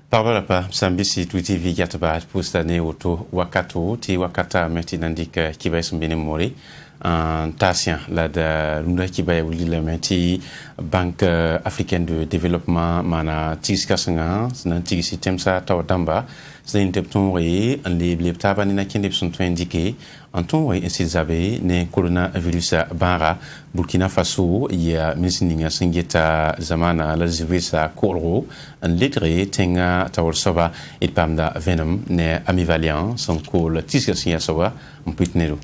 Parlola pa Msambisi TV yataba pustane auto wakato ti wakata meti nandika kibai sumbine mori tasien la da lunda kibai wuli la meti Banque africaine de développement mana tiska sanga nan tisi temsa tawadamba c'est tepton re les tabani na kende sont indiqué en ton way insizabe ne coronavirus bara Burkina Faso ya misninga singeta zamana la zivisa kolro en litre tenga tawol soba et pamda venom ne amivalian son kol tiska sinya soba mpitnero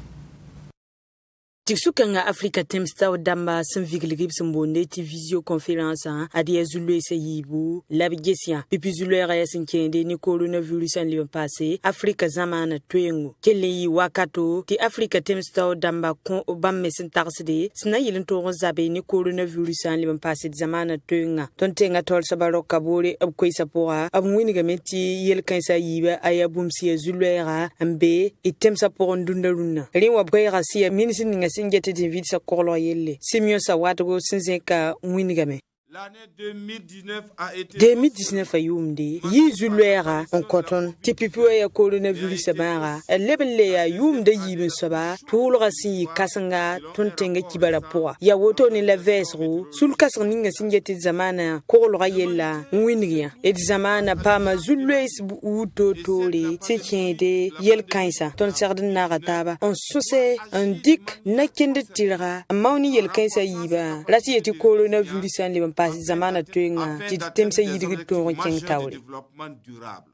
Tiksukanga Africa Temsta Damba Sanvigli Sambonde ti visioconférence adia Zulu Seyibu Labigesia pipi Zulu Rayasinkiende ni coronavirus en lion passé Africa Zamana Twengo Keleyi Wakato ti Africa Temsta Damba kon Obama Sentarsde sina yilin to zabe ni coronavirus en lion passé Zamana Twenga tontenga tol sabaro kabore abkoisa pora abwiniga meti yel kansa yiba ayabumsi Zulu Ra mbe itemsa porondundaruna rinwa bwera sia minisininga singete David sa kolo yelle Simeon Sawato sinzeka winigame. L'année 2019 a été 2019 ayumde yizulera on coton tipipo ya coronavirus bara lebele ya yumde yibin soba tulra si kasanga tontenga kibara poa ya woto ni la vesro sul kasninga singete zamana kolra yella winigia et zamana pama zulles bu totole sekende yel kaisa ton sardin nagataba on sose un dik nakende tira mauni yel kaisa yiba lati yeti coronavirus an zamana tuinga titemse yidigi to ken tawri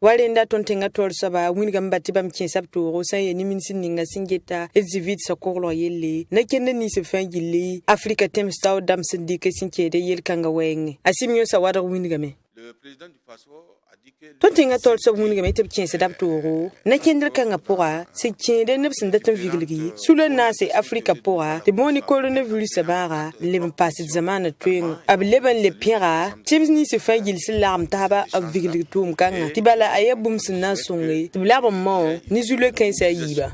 walinda tontenga tol saba winiga mbati bam ken sabto ro say ni minsin ninga singeta ezivit sa korlo yelle na kende ni se fangile Africa Temsta dam sindike sinkede yel kanga weng asimyo sa wada winiga me le président du Faso a dit que tontenga tol saba winiga me tep ken sabto ro na kende kanga pora se kende nebsin datan vigiligi sula na se Africa pora te boni coronavirus bara leben pasit zamana tuinga ab leben le pira timsni se fangil silam taba ab vigiligi tum kanga tibala ayabum sinna songe tiblaba mo ni zule kensa yiba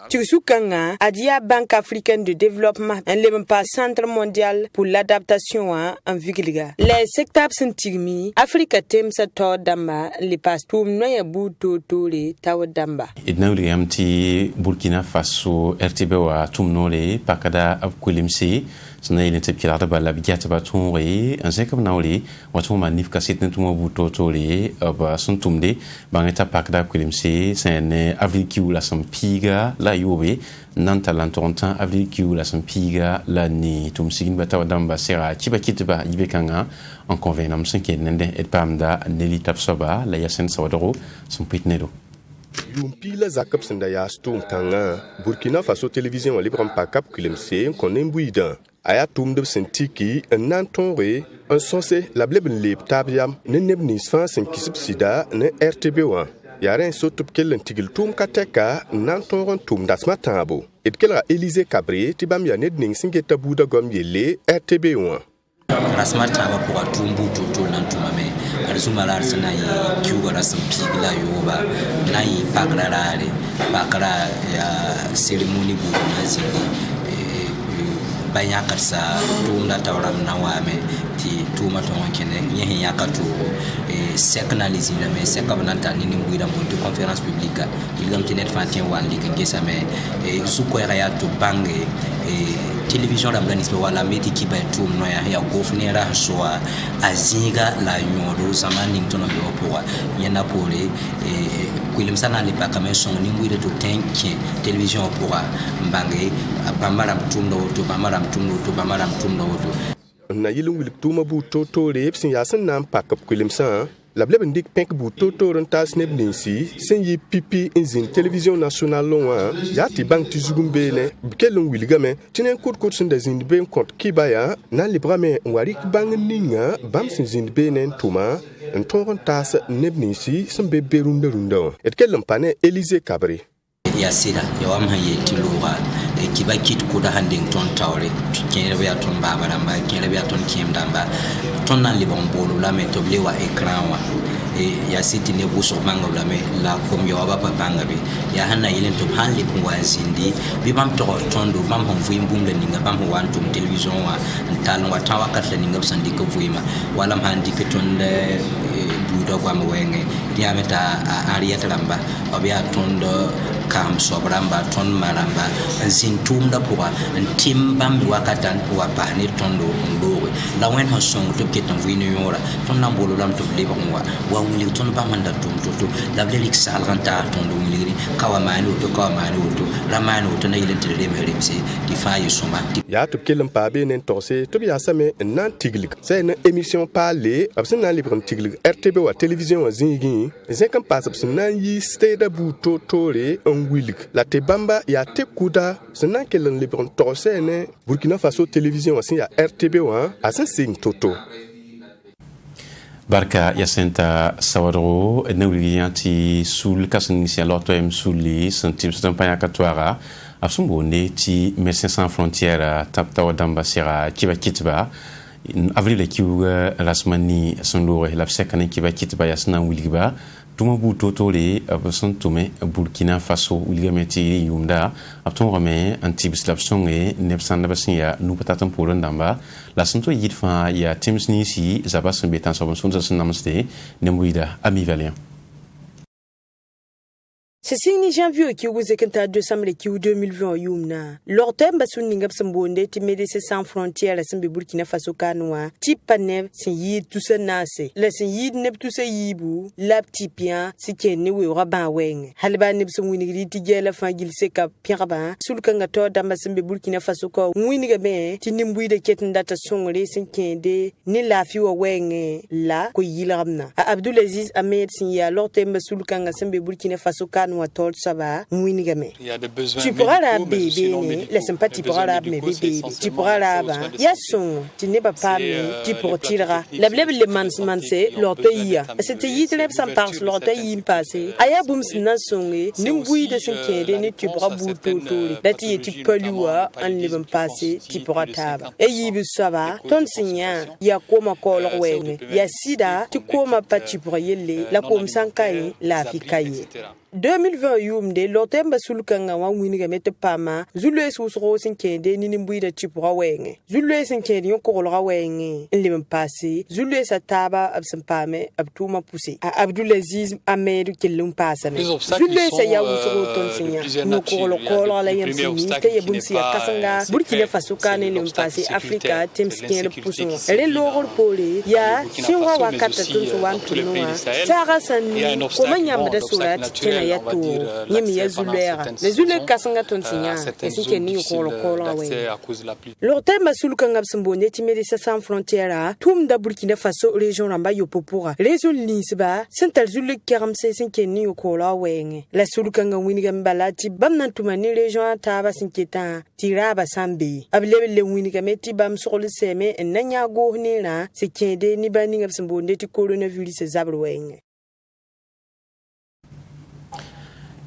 Tiksukanga adia Banque africaine de développement un leben pas centre mondial pour l'adaptation en vigiliga les secteurs sentigmi Africa Temsa to damba le pastum noya buto tole tawadamba idnawli amti Burkina Faso RTB wa tumnole pakada abkulimsi snayle tepkira bala biata batunri un sekam nawli watum manif kasit netuma buto tole ba suntumde bangeta pakada kulimsi sen avril ki la sampiga la yobe nanta lantorontan avril ki la sampiga la ni tumsigin bata wadamba sera kibakitba yibekanga en convenam sanke nende et pamda neli tapsoba la yasen sawadoro sumpitnedo Yumpila zakap senda ya stum tanga Burkina Faso télévision libre en pakap kulemse konen buida aya tum de sentiki un nantonre un sensé la bleben leb tabiam ne nebnis fan sen kisip sida ne RTB1 yaren sotup kellen tigil tum kateka nantoron tum dasma tabo et kella Élysée Cabré tibam ya nedning singeta buda gom yele RTB1 rasmar taba pour tumbu toto nantumame alzumala sana yi kiuga rasam pigla yoba na yi pakra ya ceremony bu nazili banya katsa tunda tawram nawame ti tuma to kene nyen yakatu seknalizi na me sekabnanta ni ngwida mo de conférence publique ilgam tinet fatin wandi ke gesame suko ya to bange télévision la blanisme wala meti ki ba tum no ya gofnera soa azinga la nyodo zamani mtono yo poa yena pole kwilim sana le pakame son ni ngwida to tenke télévision poa mbange pamara mtundo to na yilum wil tuma bu toto rep sin yasan nam pakap kwilimsa la bleben dik penk bu toto rentas nebninsi sen yi pipi inzin télévision nationale loin ya ti bank ti zugumbe ne kelun wilgame tinen kut sin da zin ben kont kibaya na librame warik bang ninga bam sin zin benen tuma en toron tas nebninsi sen be berunda runda et kelun pane Élysée Cabré ya sida ya wam haye tiluwa kiba kit kuda Huntington tawre kene be aton baba lamba kene be aton kim damba ton nan libon bolu la metoble wa écran wa ya siti ne buso mango la me la kom yo baba banga be ya hanna yelen to hanli ko wazindi bi bam to tondo bam hon fuim bum le ninga bam ho wantum television wa tan wa tawakat le ninga sandi ko fuima wala handi ke ton buuda kwa mwenge ya meta ariya talamba obya tondo kam sobramba ton maramba sin tumda puwa timbam wakatan wa bani tondo ndore la wen ha song to get on wini yora ton nambolo lam to leba wa wili ton ba manda tum to la blelik salganta tondo wili kawamani to ramani to na ilente le merimse di fayi soma ya to kelam pa be nen torse to biya same nan tiglik c'est une émission parlée absen nan libram tiglik RTB wa télévision wa zingi zekan pas absen nan yi steda bu to tore en wilik la te bamba ya te kuda senan kelam libram torse ne Burkina Faso télévision wa sin ya RTB wa asen sing toto barka yasenta sawadro nawliyanti sul kasanisi lotoem suli sentim sutampanya katwara absumbonde ti Médecins Sans Frontières tapta wadamba sira kiba kitba avril kiwa rasmani sondore lapsekane kiba kitba yasna wilgiba tuma bu totole absantume Burkina Faso wilgameti yumda apton rame antibis lapsonge nepsan basia nu patatan poron damba la santo yidfa ya timsni si zabasan betan sabon sunza namaste nemuida ami valien. C'est signé janvier qui vous est 2 samedi qui 2020 yumna. L'ortem basun ningap sambonde ti Médecins Sans Frontières la sambe Burkina Faso kanwa ti panev sin yid tout ça nase. La sin yid neb tout ça yibu la petit pien si ken we raban weng. Halba neb so winigri ti gela fangil seka piraba sul kanga to damba sambe Burkina Faso ko winiga be ti nimbuy de ket ndata songre sin kende ni la fi wa weng la ko yilamna. Abdulaziz Ahmed sin ya l'ortem basul kanga sambe Burkina Faso kanwa il y a des besoins tu pourras la bébé laisse pas tu pourras la bébé tu pourras la ya son tu n'es pas tu pourras tirer la blève les manse l'orteil c'était y très sans passe l'orteil passé aya boum sinan songe nimbui de sinkede ni tu pourras bouto la tu peux lui en le passé tu pourras table et y ça va ton signan ya koma kolor weng ya sida tu koma pas tu pourras y aller la comme sankai la fikaye 2020 yumde lotemba sulkanga wa winiga mete pama zulwe susro sinkende ni nimbuida chipura wenge zulwe sinkende yokolra wenge lim passé zulwe sataba absampame abtuma poussé Abdulaziz Ahmed kellum passane zulwe sa ya usro ton sinya no kolra la yamsini kay bunsi ya kasanga Burkina Faso kane lim passé Afrika temsken pousso ele lorol pole ya siwa wakata tunso wantunwa sara sanni komanya de surat ya to yemi ya zulera les zulé kasanga tonsinya esike ni kolo we l'ortemba sulkanga sambonye ti Médecins Sans Frontières tum da Burkina Faso région ramba yo popura région nisba sental zulé karamse sinke ni kolo wenge la sulkanga winiga mbala ti bamna tumani région taba sinketa ti raba sambe ablebe le winiga meti bam sokole seme nanya go ni na sikende ni bani ngab sambonye ti coronavirus zabro wenge.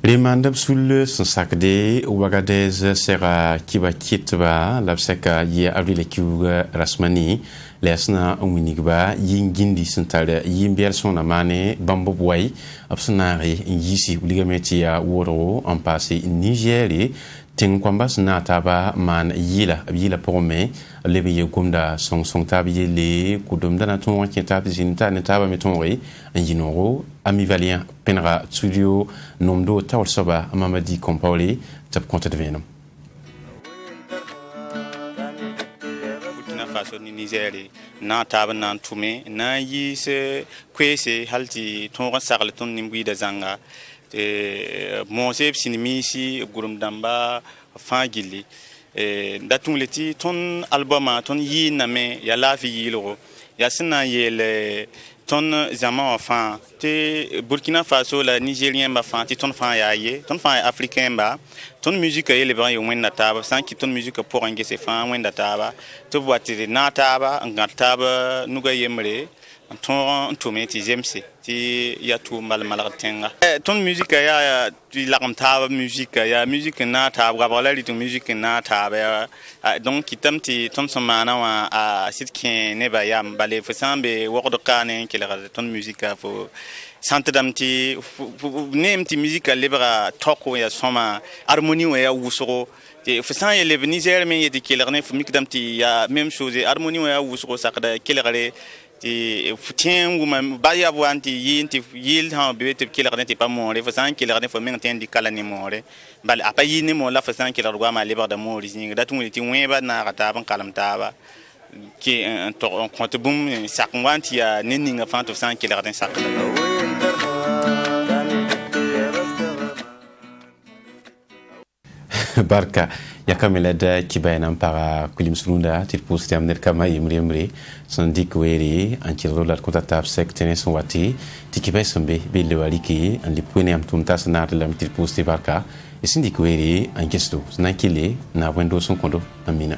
Les mandats sous le sacdé Ouagadez sera kiba kitba labseka ye avril kiuga rasmani lesna uminigba yingindi sentale yimbiel sona mane bambo boy absanari yisi uligameti ya woro en passé Nigeria ting kwambas na taba man yila porome lebe ye gumda song tabi le kudomda na ton ki tabi zinta ne taba metonri yinoro ami valien penra studio nomdo tawol soba mamadi compauli tap compte de venum Burkina Faso ni Nigeria na taba na tume na yise kwese halti ton rasarle ton nimbi da zanga monseb sinimisi gurum damba fangili datun leti ton albuma ton yi name ya lafi yilo ya sina yele ton zaman enfin te Burkina Faso la Nigérien ba fan ti ton fan ya ye ton fan africain ba ton musique yele ba yo wenda taba sans ki ton musique pour en gese fan wenda taba to boati na taba ngataba nuga yemre ton tometi jemse ti ya tu mal tenga ton musique ya tu la taba musique ya musique na taba wala li ton musique na taba donc kitamti ton somana wa a sitkin ne ba ya bale fasambe wordo kane ki la ton musique fo santadamti nemti musique libra toko ya soma harmonie wa ya wusoro te fasan ye le Niger men ye de kelerne fu mikdam ti ya même chose harmonie wa wusko sakda kelere ti futien wuma ba ya wanti yinti yil ha be te kelerne ti pa more fasan kelerne fu men tendi kala ni more bal apa yini mo la fasan kelere gwa ma libar da more ni da tun ti weba na kata ban kalam taba ki un compte boom sakwanti ya ninga fanto fasan kelerne sakda barka yakamela da kibayna para kulim surunda tir poste amner kama imri sandik weri anchiro la kota tap sektene sonwati tikibay sombe be lewaliki an lipwene am tunta sanat lam tir poste barka isindik weri angesto nakile na wendo son kondo amina